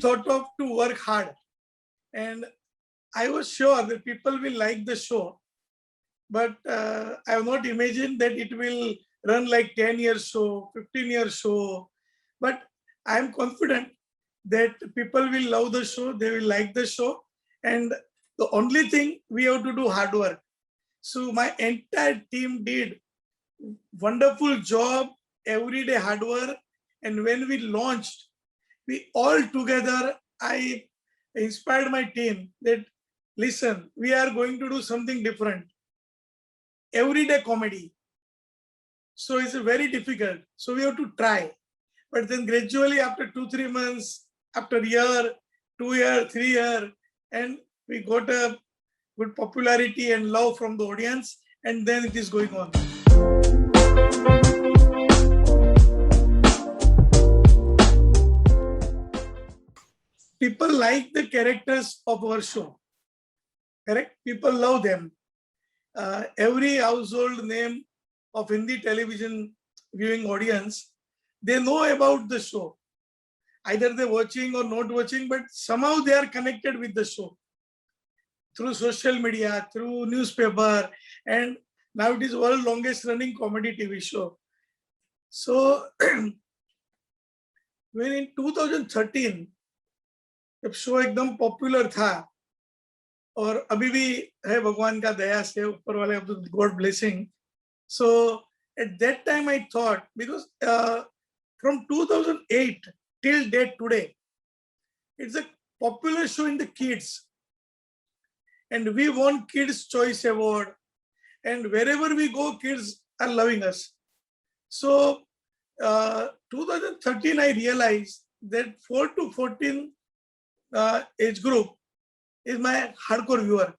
thought of to work hard, and I was sure that people will like the show, but I have not imagined that it will run like 10 years show, 15 years show. But I am confident that people will love the show, they will like the show, and the only thing we have to do hard work. So my entire team did wonderful job, everyday hard work, and when we launched, we all together, I inspired my team that listen, we are going to do something different. Everyday comedy. So it's very difficult. So we have to try. But then gradually after 2-3 months, after a year, 2 year, 3 year, and we got a good popularity and love from the audience, and then it is going on. People like the characters of our show. Correct? People love them. Every household name of Hindi television viewing audience, they know about the show. Either they're watching or not watching, but somehow they are connected with the show through social media, through newspaper, and now it is world longest running comedy TV show. So when in 2013, जब show एकदम popular था और अभी भी है भगवान का दया से ऊपर वाले God blessing. So at that time I thought, because from 2008 till date today, it's a popular show in the kids, and we won Kids Choice Award, and wherever we go, kids are loving us. So 2013 I realized that 4 to 14 age group is my hardcore viewer,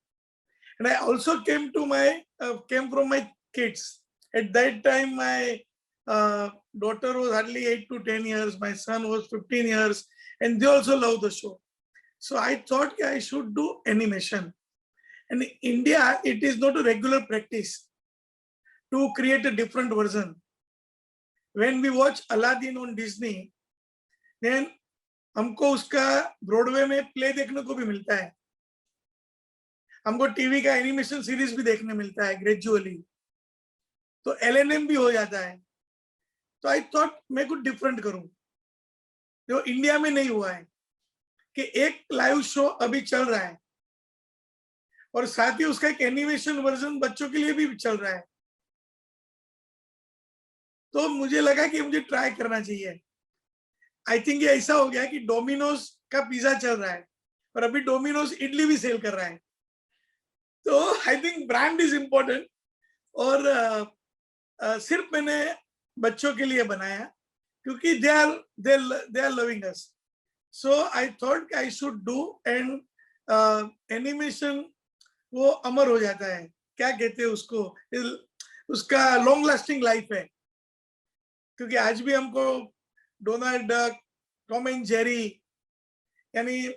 and I also came from my kids. At that time, my daughter was hardly 8 to 10 years, my son was 15 years, and they also love the show. So I thought I should do animation. And in India, it is not a regular practice to create a different version. When we watch Aladdin on Disney, then हमको उसका Broadway में play देखने को भी मिलता है, हमको TV का एनिमेशन सीरीज भी देखने मिलता है ग्रेजुअली, तो LNM भी हो जाता है. तो आई थॉट मैं कुछ डिफरेंट करूं जो इंडिया में नहीं हुआ है, कि एक लाइव शो अभी चल रहा है और साथ ही उसका एक एनिमेशन वर्जन बच्चों के लिए भी चल रहा है. तो मुझे लगा कि मुझे ट्राई करना चाहिए. आई थिंक ये ऐसा हो गया कि डोमिनोज का पिज्जा चल रहा है और अभी डोमिनोज इडली भी सेल कर रहा है. तो I think brand is important. और सिर्फ मैंने बच्चों के लिए बनाया क्योंकि they are loving us. So I thought I should do, and animation वो अमर हो जाता है, क्या कहते हैं उसको, उसका लॉन्ग लास्टिंग लाइफ है. क्योंकि आज भी हमको Donald duck, Tom and Jerry, यानी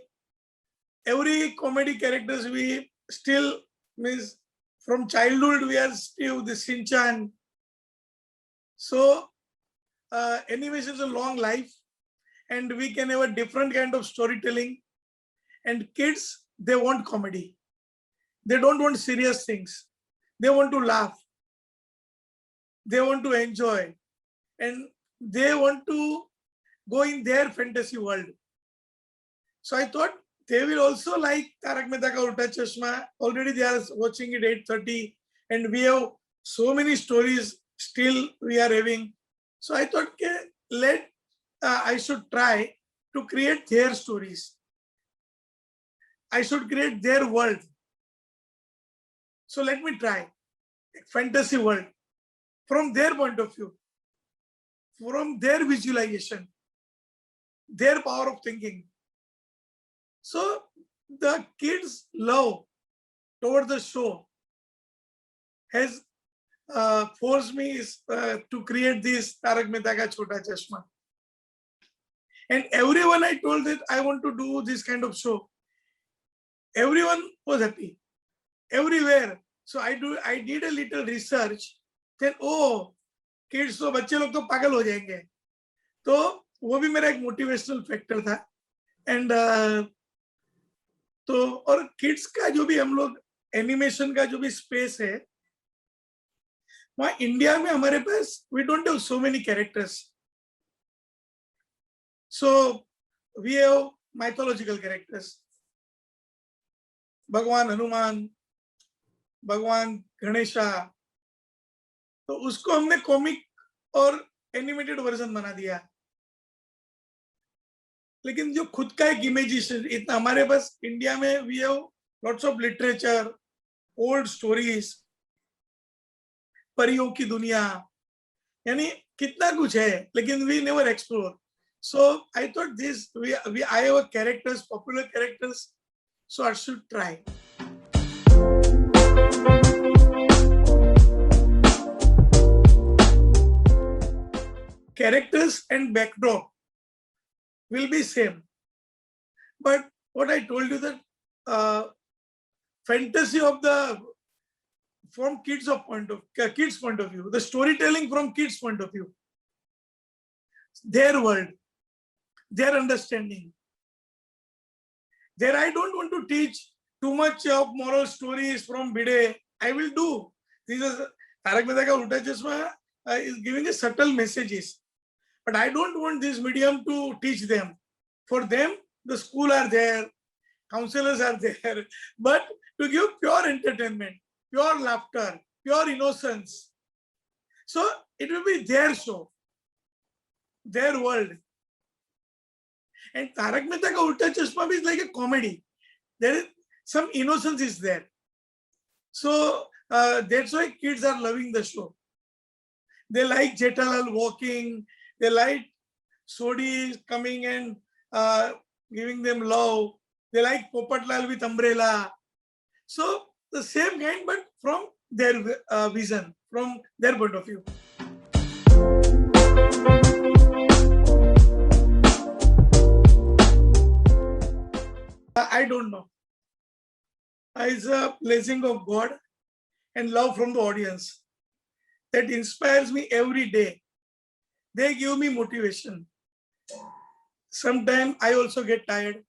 every comedy characters we still means from childhood we are still the Shinchan. So animation is a long life, and we can have a different kind of storytelling. And kids, they want comedy. They don't want serious things. They want to laugh. They want to enjoy, and they want to go in their fantasy world. So I thought they will also like Tarak Mehta Ka Ulta Chashma. Already they are watching it 8:30, and we have so many stories still we are having. So I thought I should try to create their stories. I should create their world. So let me try fantasy world from their point of view, from their visualization, their power of thinking. So the kids' love toward the show has forced me to create this Tarak Mehta Ka Chota Chashma. And everyone I told that I want to do this kind of show, everyone was happy, everywhere. So I did a little research. Then kids तो बच्चे लोग तो पागल हो जाएंगे. तो वो भी मेरा एक मोटिवेशनल फैक्टर था एंड तो और किड्स का जो भी हम लोग एनिमेशन का जो भी स्पेस है, वहाँ इंडिया में हमारे पास we don't have so many characters. So we have mythological characters, भगवान हनुमान, भगवान गणेशा. तो उसको हमने कॉमिक और एनिमेटेड वर्जन बना दिया. लेकिन जो खुद का एक इमेजिनेशन इतना हमारे पास इंडिया में, we have lots of literature, old stories, परियों की दुनिया, यानी कितना कुछ है, लेकिन we never explore. So I thought this we I have characters, popular characters, so I should try. Characters and backdrop will be same, but what I told you that fantasy of the from kids point of view, the storytelling from kids point of view, their world, their understanding. There I don't want to teach too much of moral stories from Bide. I will do. This is Tarak Mehta Ka Ulta Chashma is giving a subtle messages, but I don't want this medium to teach them. For them, the school are there, counselors are there, but to give pure entertainment, pure laughter, pure innocence. So it will be their show, their world. And Tarak Mehta Ka Ulta Chashma is like a comedy. There is some innocence is there. So that's why kids are loving the show. They like Jetalal walking. They like Sodi coming and giving them love. They like Popatlal with umbrella. So the same kind, but from their vision, from their point of view. I don't know. It's a blessing of God and love from the audience that inspires me every day. They give me motivation. Sometimes I also get tired,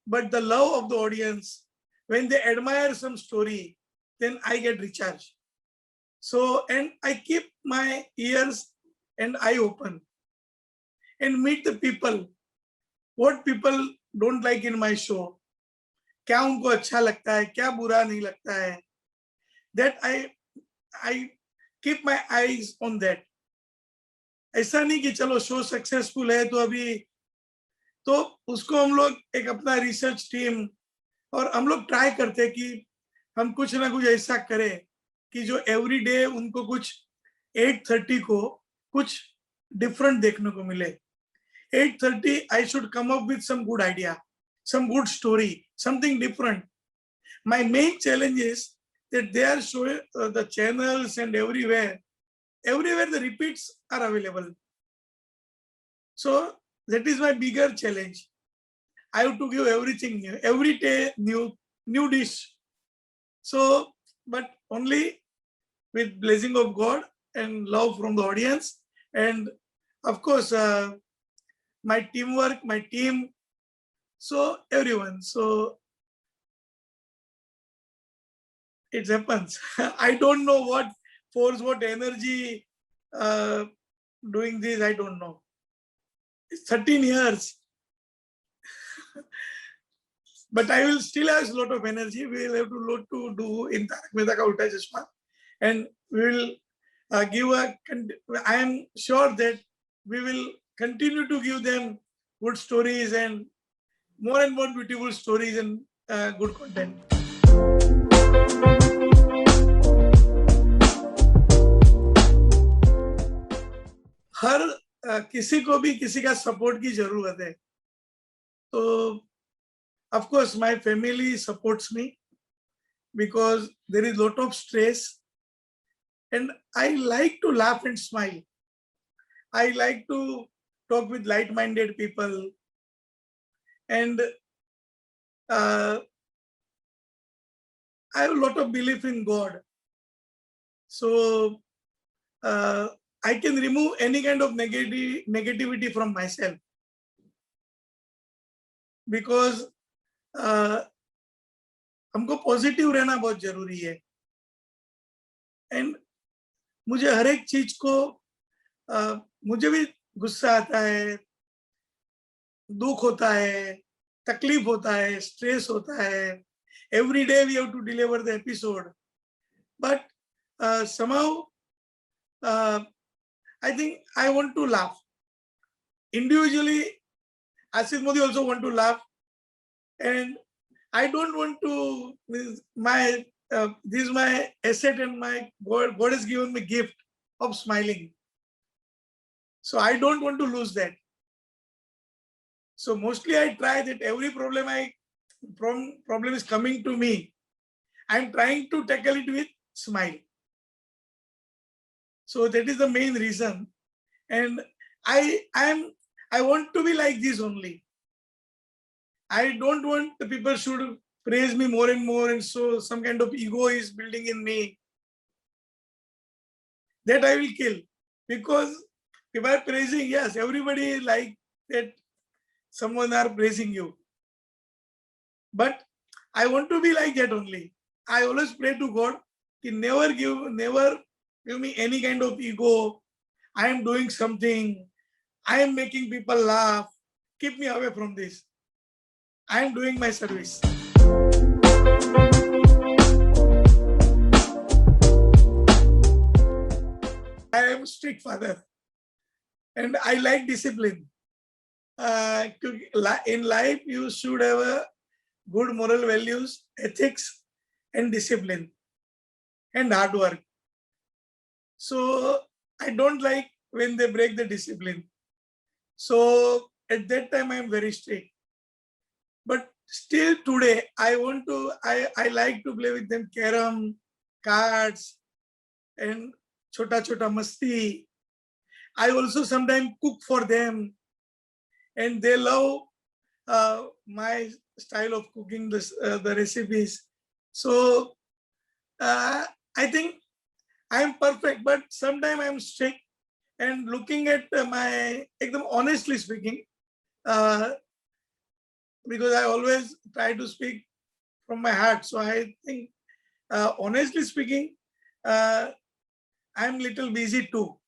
but the love of the audience, when they admire some story, then I get recharged. So, and I keep my ears and eye open and meet the people. What people don't like in my show, क्या उनको अच्छा लगता है, क्या बुरा नहीं लगता है. That I keep my eyes on that. ऐसा नहीं कि चलो शो सक्सेसफुल है तो अभी, तो उसको हम लोग एक अपना रिसर्च टीम और हम लोग ट्राई करते हैं कि हम कुछ ना कुछ ऐसा करें कि जो एवरी डे उनको कुछ 8:30 को कुछ डिफरेंट देखने को मिले. 8:30 I should come up with some good idea, some good story, something different. My main challenge is that they are showing the channels and everywhere the repeats are available. So that is my bigger challenge. I have to give everything new, every day new dish. So, but only with blessing of God and love from the audience, and of course my teamwork, my team, so everyone. So it happens. I don't know what force, what energy doing this. I don't know. It's 13 years. But I will still have a lot of energy. We will have a lot to do in Tarak Mehta Ka Ulta Chashma, and we will give a. I am sure that we will continue to give them good stories and more beautiful stories and good content. हर किसी को भी किसी का support की जरूरत है. तो of course my family supports me because there is a lot of stress, and I like to laugh and smile. I like to talk with light-minded people, and I have a lot of belief in God. So I can remove any kind of negativity from myself. Because हमको positive रहना बहुत जरूरी है. And मुझे हर एक चीज को मुझे भी गुस्सा आता है, दुख होता है, तकलीफ होता है, स्ट्रेस होता है. Every day we have to deliver the episode, but somehow I think I want to laugh. Individually, Asis Modi also want to laugh, and I don't want to. My this is my asset, and my God has given me gift of smiling. So I don't want to lose that. So mostly I try that every problem is coming to me, I'm trying to tackle it with smile. So that is the main reason, and I want to be like this only. I don't want the people should praise me more and more, and so some kind of ego is building in me. That I will kill, because if I'm praising, yes, everybody like that someone are praising you. But I want to be like that only. I always pray to God, He never give me any kind of ego. I am doing something. I am making people laugh. Keep me away from this. I am doing my service. I am a strict father, and I like discipline. In life, you should have a good moral values, ethics, and discipline, and hard work. So I don't like when they break the discipline. So at that time, I am very strict. But still today, I like to play with them carom, cards, and chota chota masti. I also sometimes cook for them, and they love my style of cooking the recipes. So I think I'm perfect, but sometimes I'm strict. And looking at my, honestly speaking, because I always try to speak from my heart. So I think, honestly speaking, I'm little busy too.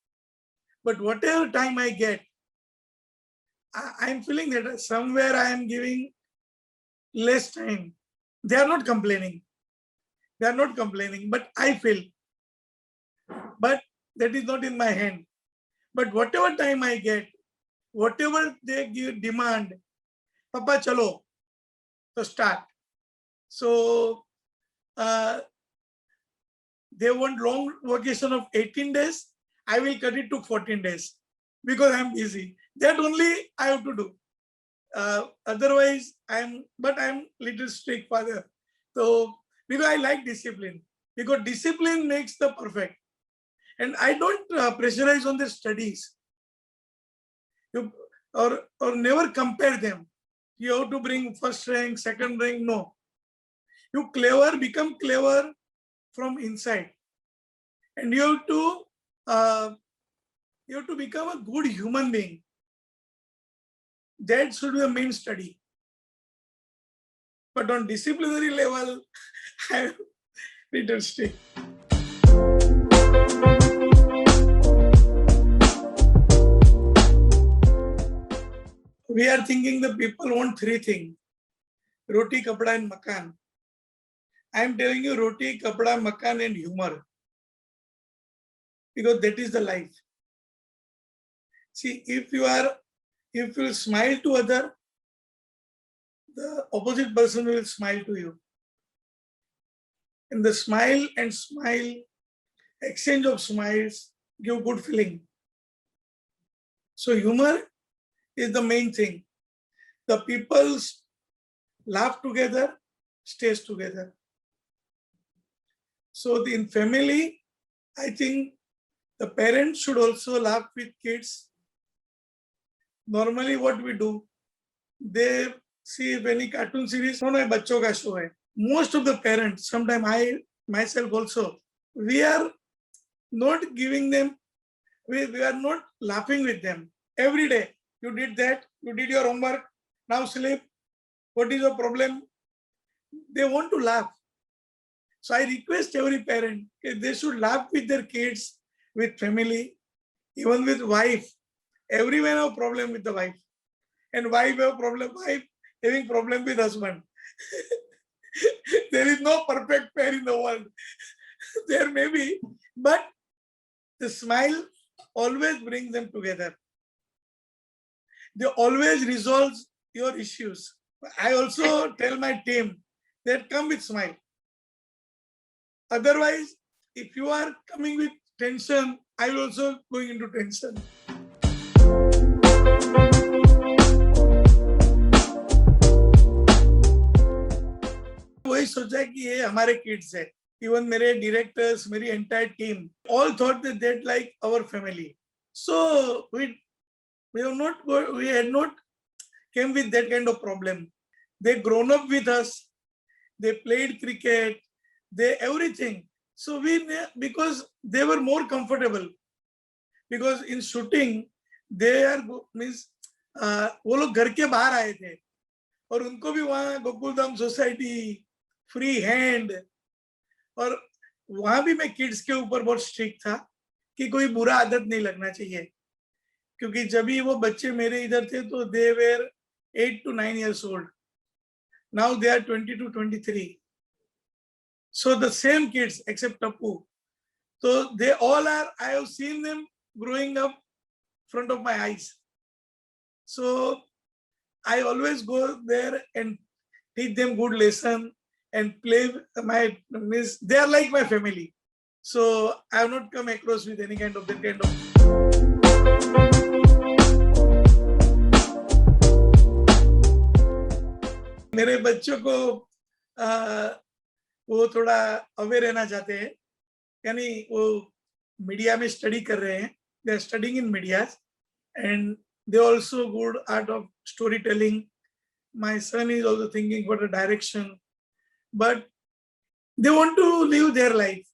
But whatever time I get, I'm feeling that somewhere I am giving less time. They are not complaining. They are not complaining, but I feel. But that is not in my hand. But whatever time I get, whatever they demand, Papa chalo, so start. So they want long vacation of 18 days, I will cut it to 14 days because I'm busy. That only I have to do. Otherwise, I'm little strict father. So because I like discipline, because discipline makes the perfect. And I don't pressurize on the studies. Or never compare them. You have to bring first rank, second rank. No. You become clever from inside. And you have to become a good human being. That should be the main study. But on disciplinary level, I'm little strict. We are thinking the people want three things: roti, kapda, and makan. I am telling you, roti, kapda, makan, and humor. Because that is the life. See, if you smile to other, the opposite person will smile to you. And the smile, exchange of smiles give good feeling. So humor is the main thing. The people laugh together, stays together. So in family, I think the parents should also laugh with kids. Normally what we do, they see if any cartoon series, no, bachcho ka show hai. Most of the parents, sometimes I myself also, we are not giving them, we are not laughing with them. Every day, you did that, you did your homework, now sleep, what is your problem? They want to laugh. So I request every parent, they should laugh with their kids, with family, even with wife. Everyone have problem with the wife. And wife have problem, wife having problem with husband. There is no perfect pair in the world. There may be, but the smile always brings them together. They always resolves your issues. I also tell my team that come with smile. Otherwise, if you are coming with tension, I will also going into tension. वही सोचा कि ये हमारे kids है. Even मेरे directors, मेरी entire team, all thought that they're like our family. So we had not came with that kind of problem. They grown up with us. They played cricket. They everything. So because they were more comfortable. Because in shooting, they are means वो लोग घर के बाहर आए थे और उनको भी वहाँ गोकुलधाम सोसाइटी फ्री हैंड, और वहां भी मैं किड्स के ऊपर बहुत स्ट्रिक्ट था कि कोई बुरा आदत नहीं लगना चाहिए, क्योंकि जब भी वो बच्चे मेरे इधर थे तो they were 8 to 9 years old. Now they are 20 to 23. So the same kids except Tapu. So they all are, I have seen them growing up in front of my eyes. So I always go there and teach them good lesson and play my means they are like my family. So I have not come across with any kind of that kind of. मेरे बच्चों को वो थोड़ा aware रहना चाहते हैं, यानी वो मीडिया में स्टडी कर रहे हैं. They are studying in media and they also good art of storytelling. My son is also thinking for the direction, but they want to live their life.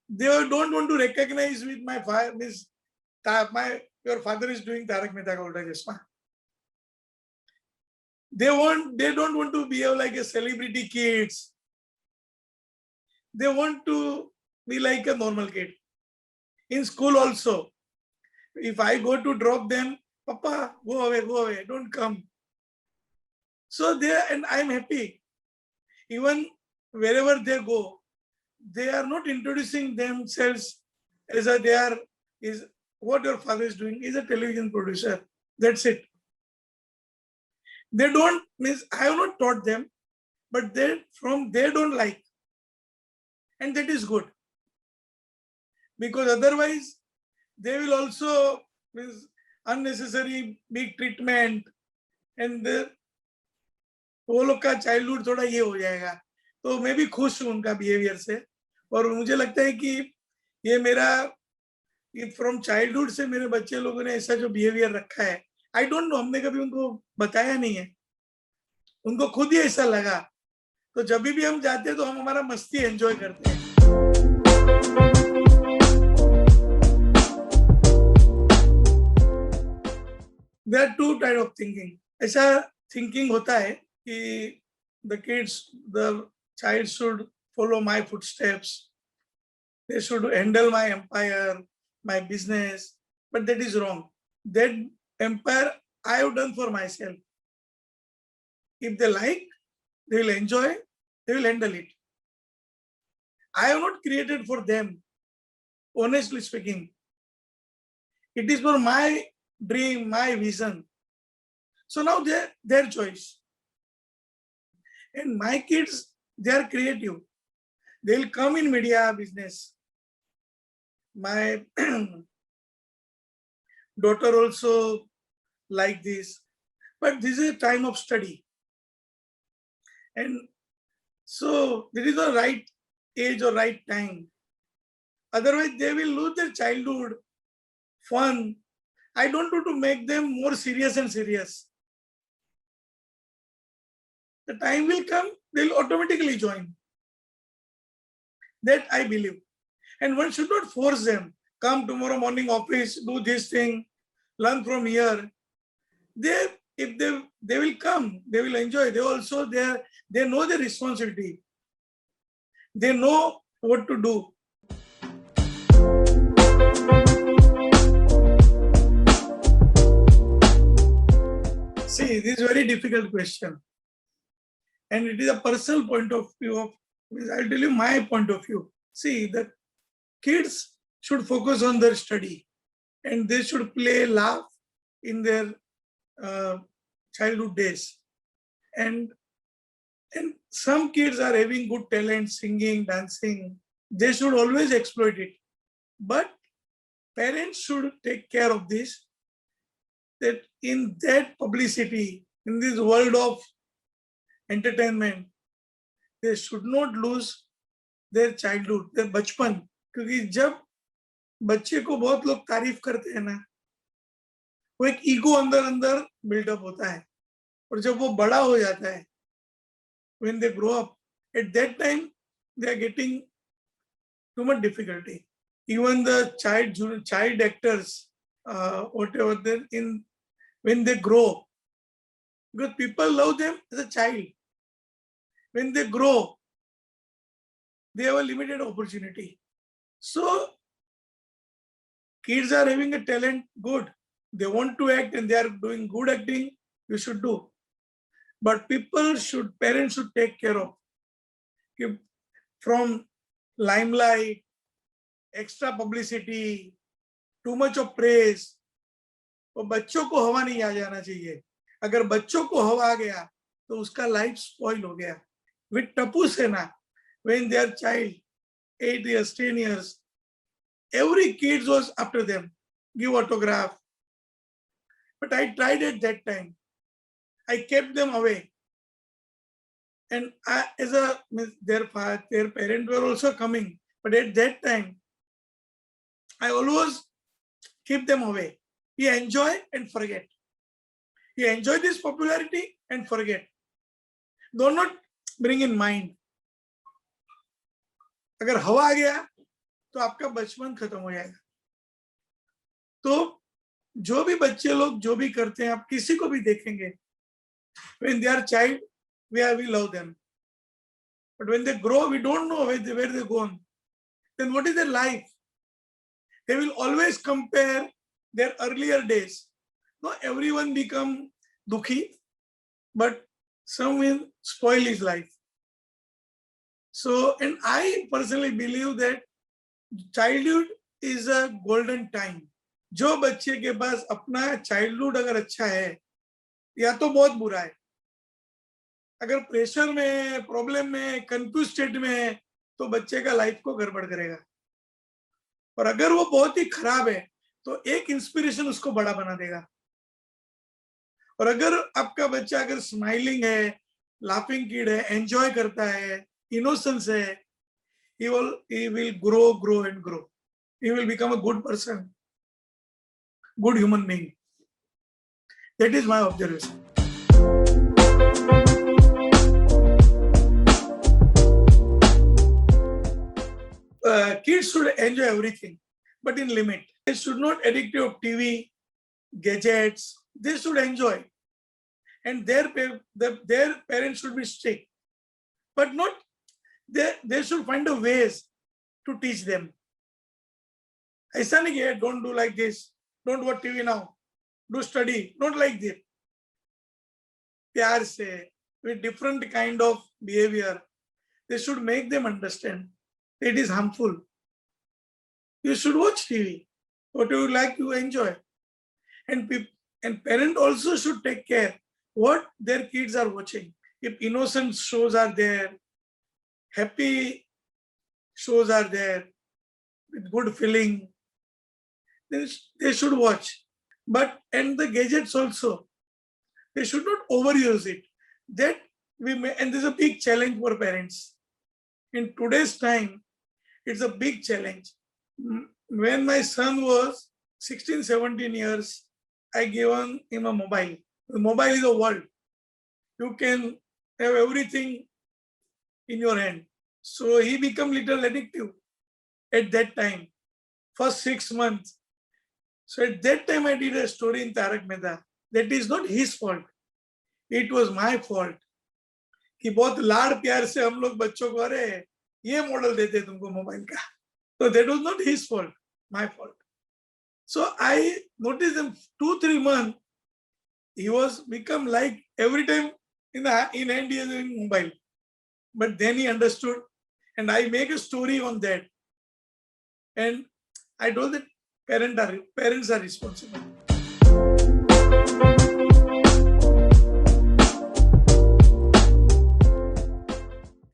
They don't want to recognize with my father. Your father is doing Tarak Mehta Ka Ulta Chashma. They don't want to behave like a celebrity kids. They want to be like a normal kid. In school also, if I go to drop them, Papa, go away, don't come. So and I'm happy. Even wherever they go, they are not introducing themselves as what your father is doing. He's a television producer. That's it. They don't I have not taught them, but they don't like. And that is good. Because otherwise, they will also unnecessary big treatment and वो लोग का childhood थोड़ा ये हो जाएगा. तो मैं भी खुश हूँ उनका बिहेवियर से, और मुझे लगता है कि ये मेरा फ्रॉम चाइल्डहुड से मेरे बच्चे लोगों ने ऐसा जो बिहेवियर रखा है, आई डोंट नो, हमने कभी उनको बताया नहीं है, उनको खुद ही ऐसा लगा. तो जब भी हम जाते हैं तो हम हमारा मस्ती एंजॉय करते हैं. There are two type of thinking. ऐसा thinking होता है कि the child should follow my footsteps. They should handle my empire, my business. But that is wrong. That empire I have done for myself. If they like, they will enjoy, they will handle it. I have not created for them, honestly speaking. It is for my dream, my vision. So now their choice. And my kids, they are creative. They will come in media business. My daughter also like this. But this is a time of study. And so there is no right age or right time. Otherwise, they will lose their childhood, fun. I don't want to make them more serious and serious. The time will come, they will automatically join. That I believe. And one should not force them. Come tomorrow morning office, do this thing, learn from here. They if they will come, they will enjoy. They also they know the responsibility. They know what to do. See, this is a very difficult question. And it is a personal point of view of, I'll tell you my point of view. See, the kids should focus on their study and they should play, laugh in their childhood days. And some kids are having good talent, singing, dancing. They should always exploit it. But parents should take care of this, that in that publicity, in this world of entertainment, they should not lose their childhood, their बचपन. क्योंकि जब बच्चे को बहुत लोग तारीफ करते हैं ना, वो एक ईगो अंदर अंदर बिल्डअप होता है, और जब वो बड़ा हो जाता है, when they grow up, at that time they are getting too much difficulty. Even the child actors, whatever, then when they grow, because people love them as a child. When they grow, they have a limited opportunity. So kids are having a talent, good. They want to act and they are doing good acting, you should do. But parents should take care of. From limelight, extra publicity, too much of praise, वो बच्चों को हवा नहीं आ जाना चाहिए. अगर बच्चों को हवा आ गया तो उसका लाइफ स्पॉइल हो गया. With Tapu Sena, when their child 8 years, 10 years, every kid was after them, give autograph. But I tried at that time. I kept them away. And their parents were also coming. But at that time, I always keep them away. You enjoy and forget. You enjoy this popularity and forget. Do not bring in mind. अगर हवा आ गया तो आपका बचपन खत्म हो जाएगा. तो जो भी बच्चे लोग जो भी करते हैं, आप किसी को भी देखेंगे, when they are child, we love them. But when they grow, we don't know where they go on. Then what is their life? They will always compare their earlier days. Not everyone become dukhi, but some will spoil his life. So, and I personally believe that childhood is a golden time. जो बच्चे के पास अपना childhood अगर अच्छा है, या तो बहुत बुरा है. अगर प्रेशर में, प्रॉब्लम में, कंफ्यूज स्टेट में है, तो बच्चे का लाइफ को गड़बड़ करेगा. और अगर वो बहुत ही खराब है, तो एक इंस्पिरेशन उसको बड़ा बना देगा. और अगर आपका बच्चा अगर स्माइलिंग है, लाफिंग किड है, एंजॉय करता है, इनोसेंस है, he will grow and grow. He will become a good person, good human being. That is my observation. Kids should enjoy everything, but in limit. They should not addict to TV, gadgets. They should enjoy, and their parents should be strict, but not. They should find a ways to teach them. ऐसा नहीं कि don't do like this, don't watch TV now, do study, not like that. प्यार से, with different kind of behavior, they should make them understand it is harmful. You should watch TV, what you like, you enjoy. And parent also should take care what their kids are watching. If innocent shows are there, happy shows are there, with good feeling, then they should watch. But and the gadgets also, they should not overuse it. That and there's a big challenge for parents. In today's time, it's a big challenge. When my son was 16, 17 years, I gave him a mobile. The mobile is a world. You can have everything in your hand. So he became little addictive at that time, for 6 months. So at that time I did a story in Tarak Mehta. That is not his fault, it was my fault कि बहुत लाड़ प्यार से हम लोग बच्चों को अरे ये मॉडल देते तुमको मोबाइल का, तो that was not his fault, my fault. So I noticed in 2-3 months he was become like every time in hand he is in mobile. But then he understood, and I make a story on that. And I told that parents are responsible.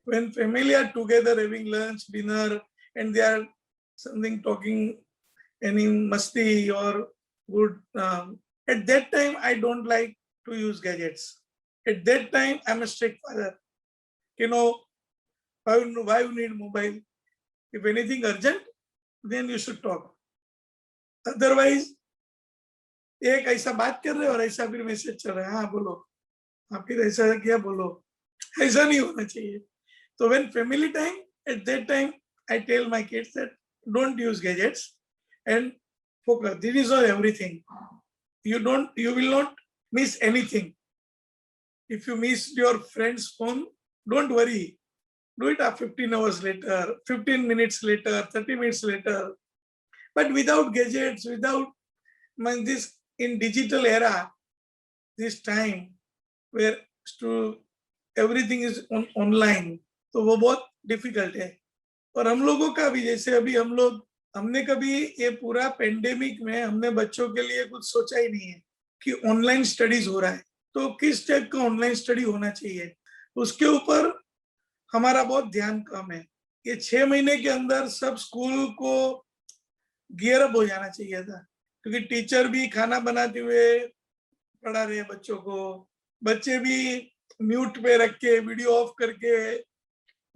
When family are together having lunch, dinner, and they are something talking any masti or good, at that time I don't like to use gadgets. At that time I'm a strict father. You know, why you need mobile? If anything urgent, then you should talk. Otherwise, एक ऐसा बात कर रहे हो और ऐसा फिर message चल रहा है, हाँ बोलो, हाँ फिर ऐसा क्या बोलो, ऐसा नहीं होना चाहिए. So when family time, at that time I tell my kids that don't use gadgets and focus. This is all everything. You will not miss anything. If you miss your friend's phone, don't worry. Do it 15 hours later, 15 minutes later, 30 minutes later. But without gadgets, without this in digital era, this time where everything is online, तो वो बहुत difficult है. और हम लोगों का भी, जैसे अभी हमने कभी ये पूरा पेंडेमिक में हमने बच्चों के लिए कुछ सोचा ही नहीं है कि ऑनलाइन स्टडीज हो रहा है, तो किस टाइप का ऑनलाइन स्टडी होना चाहिए, उसके ऊपर हमारा बहुत ध्यान कम है. ये 6 महीने के अंदर सब स्कूल को गियर अप हो जाना चाहिए था, क्योंकि टीचर भी खाना बनाते हुए पढ़ा रहे बच्चों को, बच्चे भी म्यूट पे रख के वीडियो ऑफ करके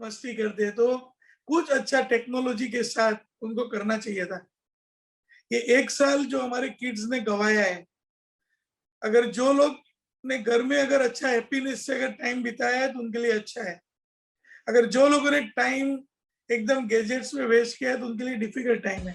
मस्ती करते हैं. तो कुछ अच्छा टेक्नोलॉजी के साथ उनको करना चाहिए था. ये 1 साल जो हमारे किड्स ने गवाया है, अगर जो लोग ने घर में अगर अच्छा हैप्पीनेस से अगर टाइम बिताया है तो उनके लिए अच्छा है. अगर जो लोगों ने टाइम एकदम गैजेट्स में वेस्ट किया है तो उनके लिए डिफिकल्ट टाइम है.